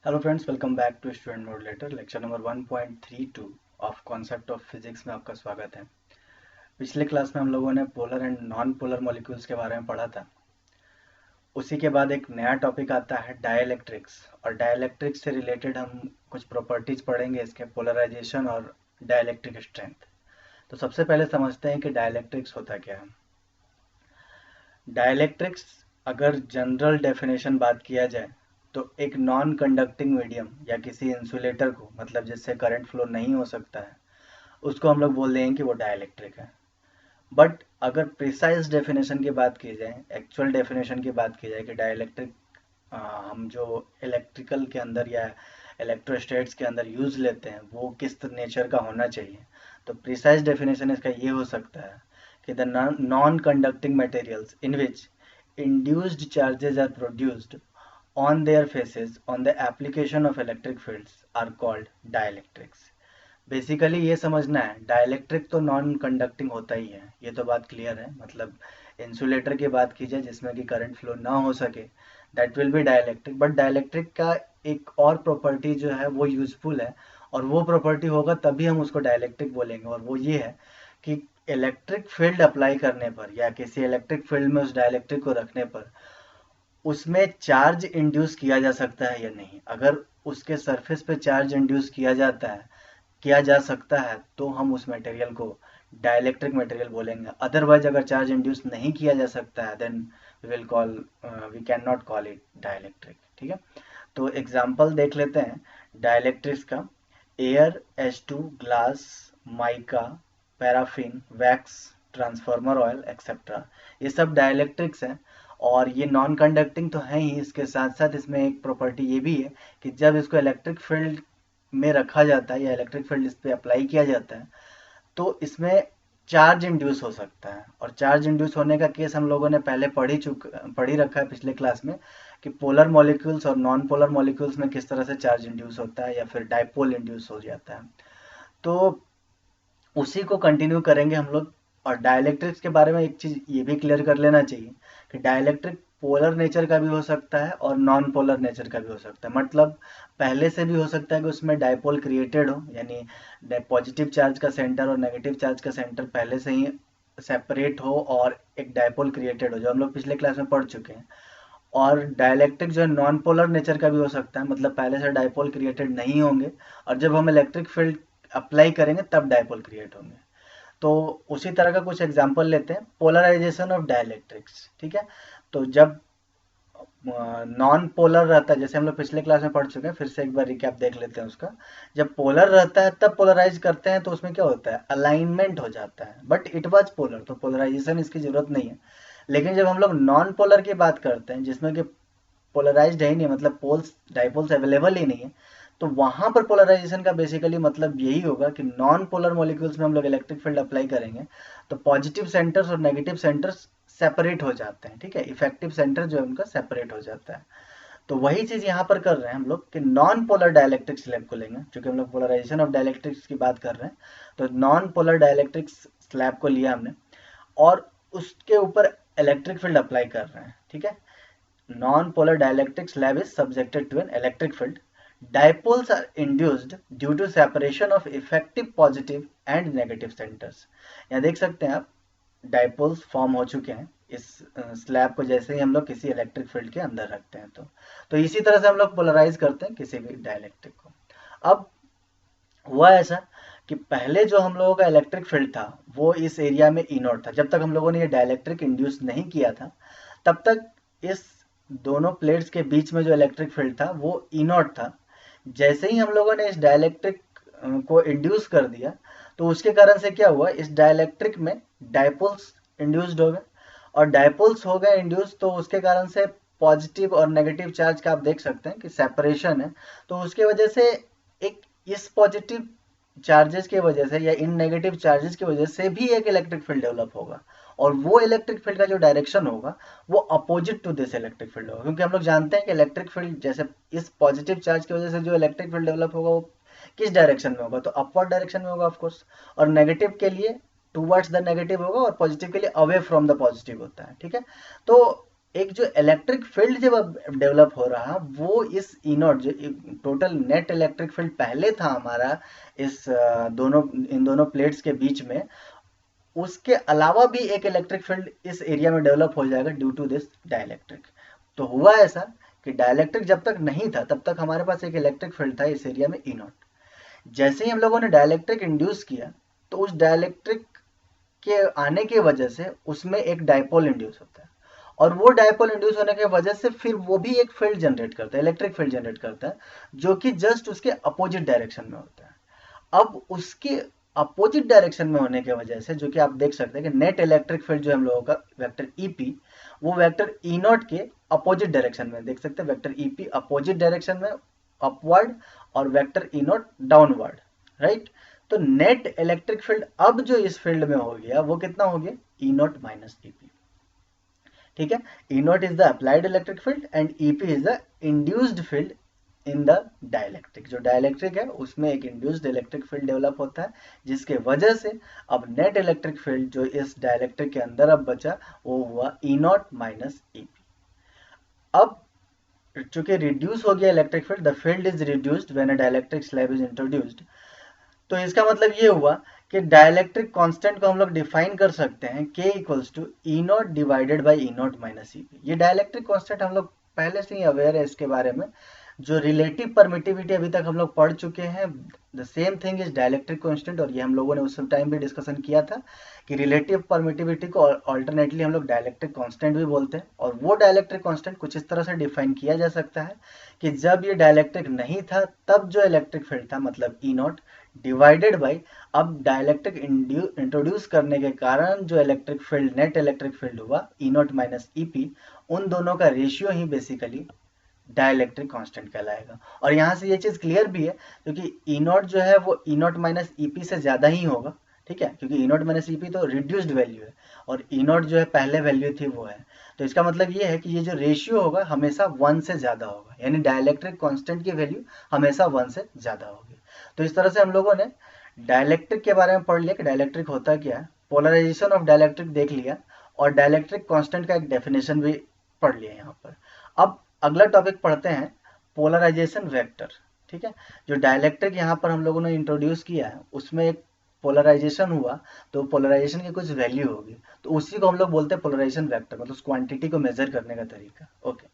Hello friends, welcome back to student modulator lecture number 1.32 of concept of physics में आपका स्वागत है। पिछले क्लास में हम लोगों ने polar and non polar molecules के बारे में पढ़ा था। उसी के बाद एक नया टॉपिक आता है डाइलेक्ट्रिक्स, और डाइलेक्ट्रिक्स से रिलेटेड हम कुछ प्रॉपर्टीज पढ़ेंगे, इसके पोलराइजेशन और डाइलेक्ट्रिक स्ट्रेंथ। तो सबसे पहले समझते हैं कि डाइलेक्ट्रिक्स होता क्या है। डाइलेक्ट्रिक्स, अगर जनरल डेफिनेशन बात किया जाए तो एक नॉन कंडक्टिंग मीडियम या किसी इंसुलेटर को, मतलब जिससे करंट फ्लो नहीं हो सकता है, उसको हम लोग बोल देंगे कि वो डाइलेक्ट्रिक है। बट अगर प्रिसाइज डेफिनेशन की बात की जाए, एक्चुअल डेफिनेशन की बात की जाए कि डाइलेक्ट्रिक हम जो इलेक्ट्रिकल के अंदर या इलेक्ट्रोस्टेट्स के अंदर यूज लेते हैं वो किस नेचर का होना चाहिए, तो प्रिसाइज डेफिनेशन इसका ये हो सकता है कि the non conducting materials in which induced charges are produced on their faces on the application of electric fields are called dielectrics। Basically ये समझना है, डाइलेक्ट्रिक तो नॉन कंडक्टिंग होता ही है, ये तो बात क्लियर है। मतलब इंसुलेटर की बात की जाए जिसमें कि करंट फ्लो ना हो सके, that will be dielectric. But dielectric का एक और प्रॉपर्टी जो है वो यूजफुल है, और वो प्रॉपर्टी होगा तभी हम उसको डाइलेक्ट्रिक बोलेंगे, और वो ये है कि इलेक्ट्रिक फील्ड अप्लाई करने पर या किसी इलेक्ट्रिक फील्ड में उस डाइलेक्ट्रिक को रखने पर उसमें चार्ज इंड्यूस किया जा सकता है या नहीं। अगर उसके सरफेस पे चार्ज इंड्यूस किया जा सकता है तो हम उस मटेरियल को डाइलेक्ट्रिक मटेरियल बोलेंगे। अदरवाइज अगर चार्ज इंड्यूस नहीं किया जा सकता है then we can not call it dielectric. ठीक है, तो एग्जांपल देख लेते हैं डाइलेक्ट्रिक्स का। Air, H2, glass, mica, paraffin, wax, transformer oil etcetera, ये सब डाइलेक्ट्रिक्स हैं। और ये नॉन कंडक्टिंग तो है ही, इसके साथ साथ इसमें एक प्रॉपर्टी ये भी है कि जब इसको इलेक्ट्रिक फील्ड में रखा जाता है या इलेक्ट्रिक फील्ड इस पर अप्लाई किया जाता है तो इसमें चार्ज इंड्यूस हो सकता है। और चार्ज इंड्यूस होने का केस हम लोगों ने पहले पढ़ ही रखा है पिछले क्लास में, कि पोलर मॉलिक्यूल्स और नॉन पोलर मॉलिक्यूल्स में किस तरह से चार्ज इंड्यूस होता है या फिर डाइपोल इंड्यूस हो जाता है। तो उसी को कंटिन्यू करेंगे हम लोग। और डाइलेक्ट्रिक्स के बारे में एक चीज ये भी क्लियर कर लेना चाहिए कि डाइलेक्ट्रिक पोलर नेचर का भी हो सकता है और नॉन पोलर नेचर का भी हो सकता है। मतलब पहले से भी हो सकता है कि उसमें डाइपोल क्रिएटेड हो, यानी पॉजिटिव चार्ज का सेंटर और नेगेटिव चार्ज का सेंटर पहले से ही सेपरेट हो और एक डाइपोल क्रिएटेड हो, जो हम लोग पिछले क्लास में पढ़ चुके हैं। और डाइलेक्ट्रिक जो है नॉन पोलर नेचर का भी हो सकता है, मतलब पहले से डाइपोल क्रिएटेड नहीं होंगे और जब हम इलेक्ट्रिक फील्ड अप्लाई करेंगे तब डाइपोल क्रिएट होंगे। तो उसी तरह का कुछ एग्जांपल लेते हैं, पोलराइजेशन ऑफ डाइलेक्ट्रिक्स। ठीक है, तो जब नॉन पोलर रहता है, जैसे हम लोग पिछले क्लास में पढ़ चुके हैं, फिर से एक बार रिकैप देख लेते हैं उसका। जब पोलर रहता है तब पोलराइज करते हैं तो उसमें क्या होता है, अलाइनमेंट हो जाता है, बट इट वाज पोलर, तो पोलराइजेशन इसकी जरूरत नहीं है। लेकिन जब हम लोग नॉन पोलर की बात करते हैं जिसमें कि पोलराइज्ड है ही नहीं, मतलब पोल्स डाइपोल्स अवेलेबल ही नहीं है, तो वहां पर पोलराइजेशन का बेसिकली मतलब यही होगा कि नॉन पोलर मॉलिक्यूल्स में हम लोग इलेक्ट्रिक फील्ड अप्लाई करेंगे तो पॉजिटिव सेंटर्स और नेगेटिव सेंटर्स सेपरेट हो जाते हैं। ठीक है, इफेक्टिव सेंटर जो है उनका सेपरेट हो जाता है। तो वही चीज यहाँ पर कर रहे हैं हम लोग कि नॉन पोलर डाइलेक्ट्रिक स्लैब को लेंगे, क्योंकि हम लोग पोलराइजेशन ऑफ डाइलेक्ट्रिक्स की बात कर रहे हैं। तो नॉन पोलर डाइलेक्ट्रिक्स स्लैब को लिया हमने और उसके ऊपर इलेक्ट्रिक फील्ड अप्लाई कर रहे हैं। ठीक है, non-polar dielectric slab is subjected to an electric field. Dipoles are induced due to separation of effective positive and negative centers। यहाँ देख सकते हैं आप, डाइपोल्स फॉर्म हो चुके हैं इस स्लैब को जैसे ही हम लोग किसी इलेक्ट्रिक फील्ड के अंदर रखते हैं। तो इसी तरह से हम लोग पोलराइज करते हैं किसी भी डाइलेक्ट्रिक को। अब हुआ ऐसा कि पहले जो हम लोगों का इलेक्ट्रिक फील्ड था वो इस एरिया में ई नॉट था। जब तक हम लोगों ने ये डाइलेक्ट्रिक इंड्यूस नहीं किया था तब तक इस दोनों प्लेट्स के बीच में जो इलेक्ट्रिक फील्ड था वो ई नॉट था। जैसे ही हम लोगों ने इस डाइलेक्ट्रिक को इंड्यूस कर दिया तो उसके कारण से क्या हुआ, इस डाइलेक्ट्रिक में डाइपोल्स इंड्यूस्ड हो गए, और डाइपोल्स हो गए इंड्यूस तो उसके कारण से पॉजिटिव और नेगेटिव चार्ज का आप देख सकते हैं कि सेपरेशन है। तो उसके वजह से एक इस पॉजिटिव चार्जेस की वजह से या इन नेगेटिव चार्जेस की वजह से भी एक इलेक्ट्रिक फील्ड डेवलप होगा, और वो इलेक्ट्रिक फील्ड का जो डायरेक्शन होगा वो opposite to this electric field होगा। क्योंकि हम लोग जानते हैं कि इलेक्ट्रिक फील्ड जैसे इस पॉजिटिव चार्ज की वजह से जो इलेक्ट्रिक फील्ड डेवलप होगा वो किस डायरेक्शन में होगा, तो अपवर्ड डायरेक्शन में होगा ऑफकोर्स। और नेगेटिव के लिए टूवर्ड्स द नेगेटिव होगा और पॉजिटिव के लिए अवे फ्रॉम द पॉजिटिव होता है। ठीक है, तो एक जो इलेक्ट्रिक फील्ड जब डेवलप हो रहा वो इस ई नॉट जो टोटल नेट इलेक्ट्रिक फील्ड पहले था हमारा इस इन दोनों प्लेट्स के बीच में, उसके अलावा भी एक इलेक्ट्रिक फील्ड इस एरिया में डेवलप हो जाएगा ड्यू टू दिस डाइलेक्ट्रिक। तो हुआ ऐसा कि डाइलेक्ट्रिक जब तक नहीं था तब तक हमारे पास एक इलेक्ट्रिक फील्ड था इस एरिया में ई नॉट। जैसे ही हम लोगों ने डाइलेक्ट्रिक इंड्यूस किया तो उस डाइलेक्ट्रिक के आने की वजह से उसमें एक डाइपोल इंड्यूस होता है, और वो डाइपोल इंड्यूस होने की वजह से फिर वो भी एक फील्ड जनरेट करता है, इलेक्ट्रिक फील्ड जनरेट करता है, जो कि जस्ट उसके अपोजिट डायरेक्शन में होता है। अब उसके अपोजिट डायरेक्शन में होने की वजह से, जो कि आप देख सकते हैं कि नेट इलेक्ट्रिक फील्ड जो हम लोगों का वेक्टर ईपी, वो वेक्टर ई नॉट के अपोजिट डायरेक्शन में देख सकते हैं, वेक्टर ईपी अपोजिट डायरेक्शन में अपवर्ड और vector E not downward, right. तो नेट इलेक्ट्रिक फील्ड अब जो इस फील्ड में हो गया वो कितना हो गया, ई नॉट माइनस ईपी, ठीक है। E naught is the applied electric field and EP is the induced field in the dielectric. जो डाइलेक्ट्रिक है उसमें एक इंड्यूस्ड इलेक्ट्रिक फील्ड डेवलप होता है, जिसके वजह से अब नेट इलेक्ट्रिक फील्ड जो इस डाइलेक्ट्रिक के अंदर अब बचा वो हुआ ई नॉट माइनस ईपी। अब चूंकि रिड्यूस हो गया electric field, the field is reduced when a dielectric slab is introduced. तो इसका मतलब ये हुआ कि डाइलेक्ट्रिक कांस्टेंट को हम लोग डिफाइन कर सकते हैं K equals to E naught divided by E naught minus EP. ये डाइलेक्ट्रिक कांस्टेंट हम लोग पहले से ही अवेयर है इसके बारे में, जो रिलेटिव परमिटिविटी अभी तक हम लोग पढ़ चुके हैं, the same thing is dielectric constant. और ये हम लोगों ने उस टाइम भी डिस्कशन किया था कि रिलेटिव परमिटिविटी को ऑल्टरनेटली हम लोग डाइलेक्ट्रिक कांस्टेंट भी बोलते हैं। और वो डाइलेक्ट्रिक कांस्टेंट कुछ इस तरह से डिफाइन किया जा सकता है कि जब ये डाइलेक्ट्रिक नहीं था तब जो इलेक्ट्रिक फील्ड था मतलब ई नॉट डिवाइडेड बाई अब डाइलेक्ट्रिक इंट्रोड्यूस करने के कारण जो electric field net electric field हुआ ई नॉट माइनस ईपी, उन दोनों का रेशियो ही बेसिकली डाइलेक्ट्रिक कांस्टेंट कहलाएगा। और यहाँ से ये चीज क्लियर भी है क्योंकि ई नॉट जो है वो ई नॉट माइनस ईपी से ज्यादा ही होगा, ठीक है, क्योंकि ई नॉट माइनस ईपी तो रिड्यूस्ड वैल्यू है और ई नॉट जो है पहले वैल्यू थी वो है। तो इसका मतलब ये है कि ये जो रेशियो होगा हमेशा 1 से ज्यादा होगा, यानी डाइलेक्ट्रिक कांस्टेंट की वैल्यू हमेशा 1 से ज्यादा होगी। तो इस तरह से हम लोगों ने डाइलेक्ट्रिक के बारे में पढ़ लिया कि डाइलेक्ट्रिक होता क्या है, पोलराइजेशन ऑफ डाइलेक्ट्रिक देख लिया और डाइलेक्ट्रिक कांस्टेंट का एक डेफिनेशन भी पढ़ लिया यहाँ पर। अब अगला टॉपिक पढ़ते हैं पोलराइजेशन वेक्टर, ठीक है। जो डाइलेक्ट्रिक यहाँ पर हम लोगों ने इंट्रोड्यूस किया है उसमें एक पोलराइजेशन हुआ, तो पोलराइजेशन की कुछ वैल्यू होगी, तो उसी को हम लोग बोलते हैं पोलराइजेशन वेक्टर, मतलब उस क्वांटिटी को मेजर करने का तरीका। ओके,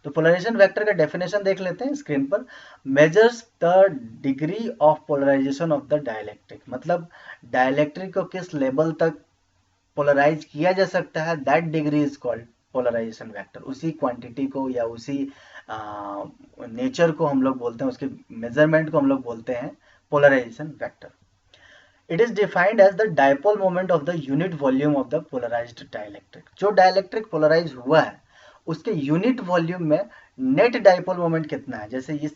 तो पोलराइजेशन वेक्टर का डेफिनेशन देख लेते हैं स्क्रीन पर। Measures the degree of polarization of the dielectric, मतलब डाइलेक्ट्रिक को किस लेवल तक पोलराइज किया जा सकता है, that degree is called polarization vector. उसी क्वांटिटी को या उसी नेचर को हम लोग बोलते हैं, उसके मेजरमेंट को हम लोग बोलते हैं polarization vector. It is defined as the dipole moment of the unit volume of the polarized dielectric. जो डाइलेक्ट्रिक पोलराइज हुआ है उसके यूनिट वॉल्यूम में नेट डाइपोल मोमेंट कितना है। जैसे इस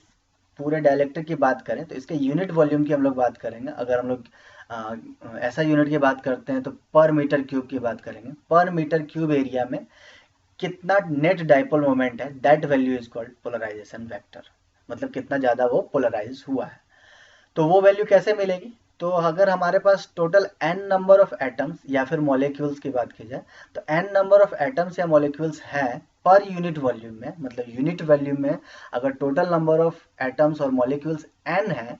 पूरे डाइलेक्ट्रिक की बात करें तो इसके यूनिट वॉल्यूम की हम लोग बात करेंगे। अगर हम लोग ऐसा यूनिट की बात करते हैं तो पर मीटर क्यूब की बात करेंगे। पर मीटर क्यूब एरिया में कितना नेट डाइपोल मोमेंट है, that value is called polarization vector, मतलब कितना ज्यादा वो पोलराइज हुआ है। तो वो वैल्यू कैसे मिलेगी, तो अगर हमारे पास total n number of atoms या फिर मॉलिक्यूल्स की बात की जाए तो n नंबर ऑफ एटम्स या मॉलिक्यूल्स है पर यूनिट वॉल्यूम में, मतलब यूनिट वॉल्यूम में अगर टोटल नंबर ऑफ एटम्स और मॉलिक्यूल्स n है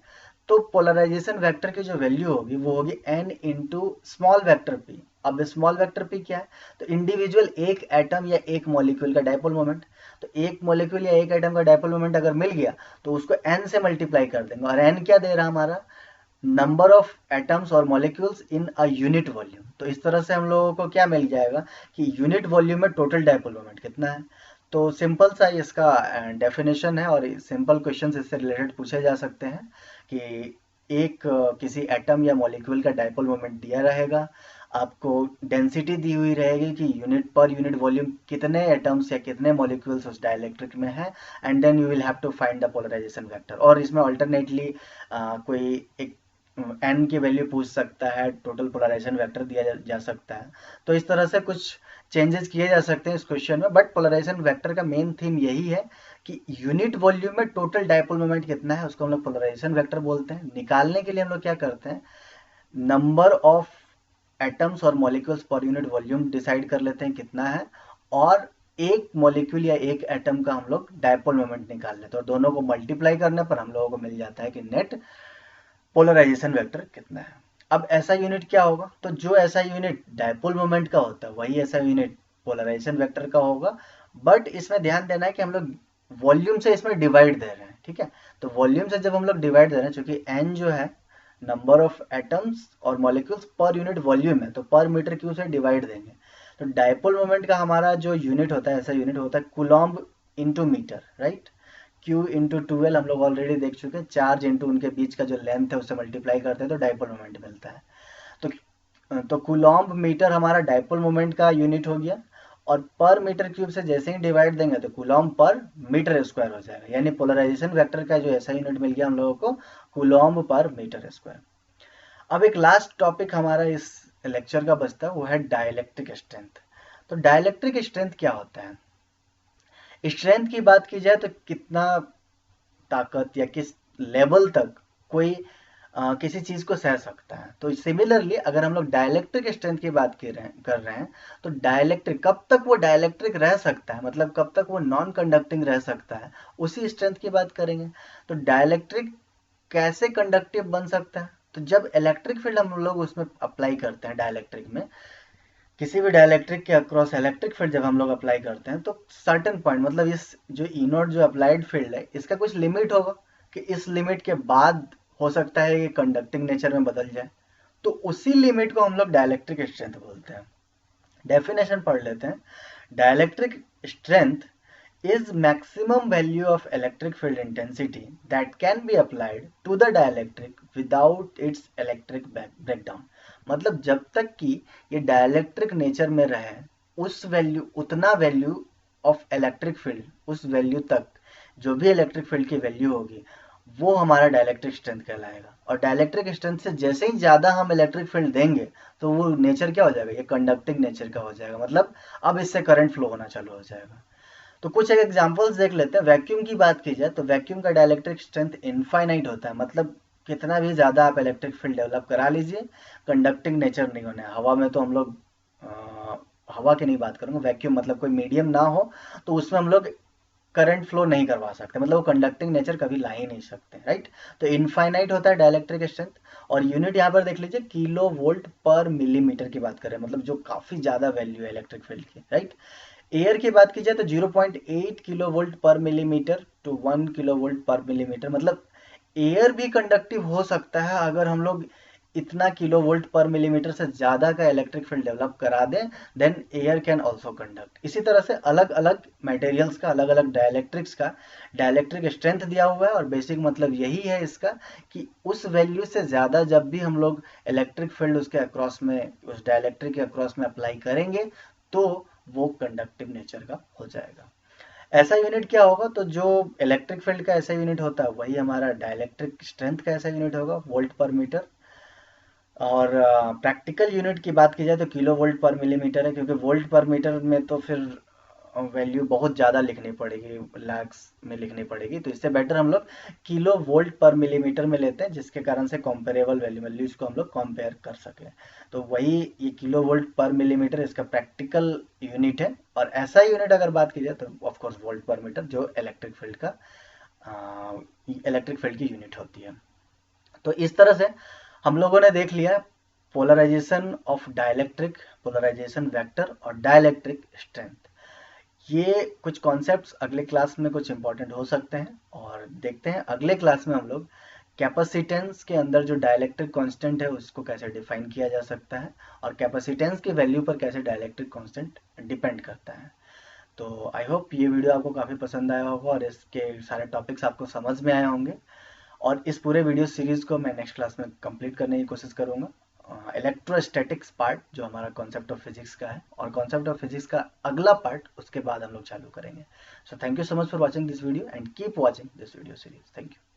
तो पोलराइजेशन वेक्टर की जो वैल्यू होगी वो होगी n into small vector p। अब स्मॉल वेक्टर p क्या है, तो इंडिविजुअल एक एटम या एक मॉलिक्यूल का डाइपोल मोमेंट। तो एक मॉलिक्यूल या एक एटम का डाइपोल मोमेंट अगर मिल गया तो उसको n से मल्टीप्लाई कर देंगे, और n क्या दे रहा हमारा, नंबर ऑफ एटम्स और molecules in a unit volume. तो इस तरह से हम लोगों को क्या मिल जाएगा कि यूनिट वॉल्यूम में टोटल डाइपोल मोमेंट कितना है। तो सिंपल सा इसका डेफिनेशन है और सिंपल क्वेश्चंस इससे रिलेटेड पूछे जा सकते हैं कि एक किसी एटम या मॉलिक्यूल का डाइपोल मोमेंट दिया रहेगा, आपको डेंसिटी दी हुई रहेगी कि यूनिट पर यूनिट वॉल्यूम कितने एटम्स या कितने मॉलिक्यूल्स उस डाइलेक्ट्रिक में है, and then you will have to find the polarization vector. और इसमें अल्टरनेटली कोई एक n की वैल्यू पूछ सकता है, टोटल पोलराइजेशन वेक्टर दिया जा सकता है। तो इस तरह से कुछ चेंजेस किए जा सकते हैं इस क्वेश्चन में, बट पोलराइजेशन वेक्टर का मेन थीम यही है कि यूनिट वॉल्यूम में टोटल डाइपोल मोमेंट कितना है उसको हम लोग पोलराइजेशन वेक्टर बोलते हैं। निकालने के लिए हम लोग क्या करते हैं, नंबर ऑफ एटम्स और molecules per unit volume decide कर लेते हैं कितना है, और एक मॉलिक्यूल या एक एटम का हम लोग डायपोल मोमेंट निकाल लेते हैं और दोनों को मल्टीप्लाई करने पर हम लोगों को मिल जाता है कि नेट पोलराइजेशन वेक्टर कितना है। अब ऐसा यूनिट क्या होगा, तो जो ऐसा यूनिट डायपोल मोमेंट का होता है वही ऐसा यूनिट पोलराइजेशन वेक्टर का होगा, बट इसमें ध्यान देना है कि हम लोग वॉल्यूम से इसमें डिवाइड दे रहे हैं, ठीक है। तो वॉल्यूम से जब हम लोग डिवाइड दे रहे हैं, चूंकि एन जो है नंबर ऑफ एटम्स और मॉलिक्यूल्स पर यूनिट वॉल्यूम है, तो पर मीटर क्यूब से डिवाइड देंगे। तो डायपोल मोमेंट का हमारा जो यूनिट होता है, ऐसा यूनिट होता है coulomb into metre, right. Q into 2L हम लोग ऑलरेडी देख चुके हैं, चार्ज इंटू उनके बीच का जो लेंथ है उससे मल्टीप्लाई करते हैं तो डायपोल मोमेंट मिलता है। तो कूलॉम्ब मीटर हमारा डायपोल मोमेंट का यूनिट हो गया, और पर मीटर क्यूब से जैसे ही डिवाइड देंगे तो कूलॉम्ब पर मीटर स्क्वायर हो जाएगा, यानी पोलराइजेशन वेक्टर का जो ऐसा यूनिट मिल गया हम लोगों को, कूलॉम्ब पर मीटर स्क्वायर। अब एक लास्ट टॉपिक हमारा इस लेक्चर का बचता है, वो है डाइलेक्ट्रिक स्ट्रेंथ। तो डाइलेक्ट्रिक स्ट्रेंथ क्या होता है? स्ट्रेंथ की बात की जाए तो कितना ताकत या किस लेवल तक कोई किसी चीज को सह सकता है। तो सिमिलरली अगर हम लोग डाइलेक्ट्रिक स्ट्रेंथ की बात कर रहे हैं, तो डाइलेक्ट्रिक कब तक वो डाइलेक्ट्रिक रह सकता है, मतलब कब तक वो नॉन कंडक्टिंग रह सकता है, उसी स्ट्रेंथ की बात करेंगे। तो डाइलेक्ट्रिक कैसे कंडक्टिव बन सकता है, तो जब इलेक्ट्रिक फील्ड हम लोग उसमें अप्लाई करते हैं डाइलेक्ट्रिक में, किसी भी डाइलेक्ट्रिक के अक्रॉस इलेक्ट्रिक फील्ड जब हम लोग अप्लाई करते हैं, तो सर्टेन पॉइंट, मतलब इस जो ई नॉट जो अप्लाइड फील्ड है इसका कुछ लिमिट होगा कि इस लिमिट के बाद हो सकता है ये कंडक्टिंग नेचर में बदल जाए, तो उसी लिमिट को हम लोग डाइलेक्ट्रिक स्ट्रेंथ बोलते हैं। डेफिनेशन पढ़ लेते हैं। Dielectric strength is maximum value of electric field intensity that can be applied to the dielectric without its electric breakdown। मतलब जब तक कि ये डाइलेक्ट्रिक नेचर में रहे, उस वैल्यू, उतना वैल्यू ऑफ इलेक्ट्रिक फील्ड, उस वैल्यू तक जो भी इलेक्ट्रिक फील्ड की वैल्यू होगी वो हमारा डाइलेक्ट्रिक स्ट्रेंथ कहलाएगा। और डाइलेक्ट्रिक स्ट्रेंथ से जैसे ही ज्यादा हम इलेक्ट्रिक फील्ड देंगे तो वो नेचर क्या हो जाएगा, ये कंडक्टिंग नेचर का हो जाएगा, मतलब अब इससे करंट फ्लो होना चालू हो जाएगा। तो कुछ एक एग्जांपल्स देख लेते हैं। वैक्यूम की बात की जाए तो वैक्यूम का डाइलेक्ट्रिक स्ट्रेंथ इनफाइनाइट होता है, मतलब कितना भी ज़्यादा आप इलेक्ट्रिक फील्ड डेवलप करा लीजिए, कंडक्टिंग नेचर नहीं होना है। हवा में तो हम लोग हवा की नहीं बात करूँगा, वैक्यूम मतलब कोई मीडियम ना हो तो उसमें हम लोग करंट फ्लो नहीं करवा सकते, मतलब वो कंडक्टिंग नेचर कभी ला ही नहीं सकते, राइट। तो इनफाइनाइट होता है डाइलेक्ट्रिक स्ट्रेंथ। और यूनिट यहाँ पर देख लीजिए, किलो वोल्ट पर मिलीमीटर की बात करें, मतलब जो काफ़ी ज़्यादा वैल्यू है इलेक्ट्रिक फील्ड की, राइट। एयर की बात की जाए तो 0.8 किलो वोल्ट पर मिलीमीटर टू 1 किलो वोल्ट पर मिलीमीटर, मतलब एयर भी कंडक्टिव हो सकता है अगर हम लोग इतना किलो वोल्ट पर मिलीमीटर से ज़्यादा का इलेक्ट्रिक फील्ड डेवलप करा दें, then air can also conduct. इसी तरह से अलग अलग मटेरियल्स का, अलग अलग डाइलेक्ट्रिक्स का डाइलेक्ट्रिक स्ट्रेंथ दिया हुआ है, और बेसिक मतलब यही है इसका कि उस वैल्यू से ज़्यादा जब भी हम लोग इलेक्ट्रिक फील्ड उसके अक्रॉस में, उस डाइलेक्ट्रिक के अक्रॉस में अप्लाई करेंगे तो वो कंडक्टिव नेचर का हो जाएगा। ऐसा यूनिट क्या होगा, तो जो इलेक्ट्रिक फील्ड का ऐसा यूनिट होता है वही हमारा डाइलेक्ट्रिक स्ट्रेंथ का ऐसा यूनिट होगा, वोल्ट पर मीटर। और प्रैक्टिकल यूनिट की बात की जाए तो किलो वोल्ट पर मिलीमीटर है, क्योंकि वोल्ट पर मीटर में तो फिर वैल्यू बहुत ज़्यादा लिखनी पड़ेगी, लैक्स में लिखनी पड़ेगी, तो इससे बेटर हम लोग किलो वोल्ट पर मिलीमीटर में लेते हैं, जिसके कारण से कंपेरेबल वैल्यूज को हम लोग कंपेयर कर सकें। तो वही ये किलो वोल्ट पर मिलीमीटर इसका प्रैक्टिकल यूनिट है। और ऐसा यूनिट अगर बात की जाए तो ऑफकोर्स वोल्ट पर मीटर, जो इलेक्ट्रिक फील्ड की यूनिट होती है। तो इस तरह से हम लोगों ने देख लिया polarization of dielectric, polarization vector और डाइलेक्ट्रिक स्ट्रेंथ। ये कुछ कॉन्सेप्ट्स अगले क्लास में कुछ इंपॉर्टेंट हो सकते हैं, और देखते हैं अगले क्लास में हम लोग कैपेसिटेंस के अंदर जो डाइलेक्ट्रिक कांस्टेंट है उसको कैसे डिफाइन किया जा सकता है, और कैपेसिटेंस की वैल्यू पर कैसे डाइलेक्ट्रिक कांस्टेंट डिपेंड करता है। तो आई होप ये वीडियो आपको काफ़ी पसंद आया होगा और इसके सारे टॉपिक्स आपको समझ में आए होंगे। और इस पूरे वीडियो सीरीज को मैं नेक्स्ट क्लास में कंप्लीट करने की कोशिश करूंगा। इलेक्ट्रोस्टैटिक्स पार्ट जो हमारा कॉन्सेप्ट ऑफ फिजिक्स का है, और कॉन्सेप्ट ऑफ फिजिक्स का अगला पार्ट उसके बाद हम लोग चालू करेंगे। So thank you so much for watching this video and keep watching this video series. Thank you.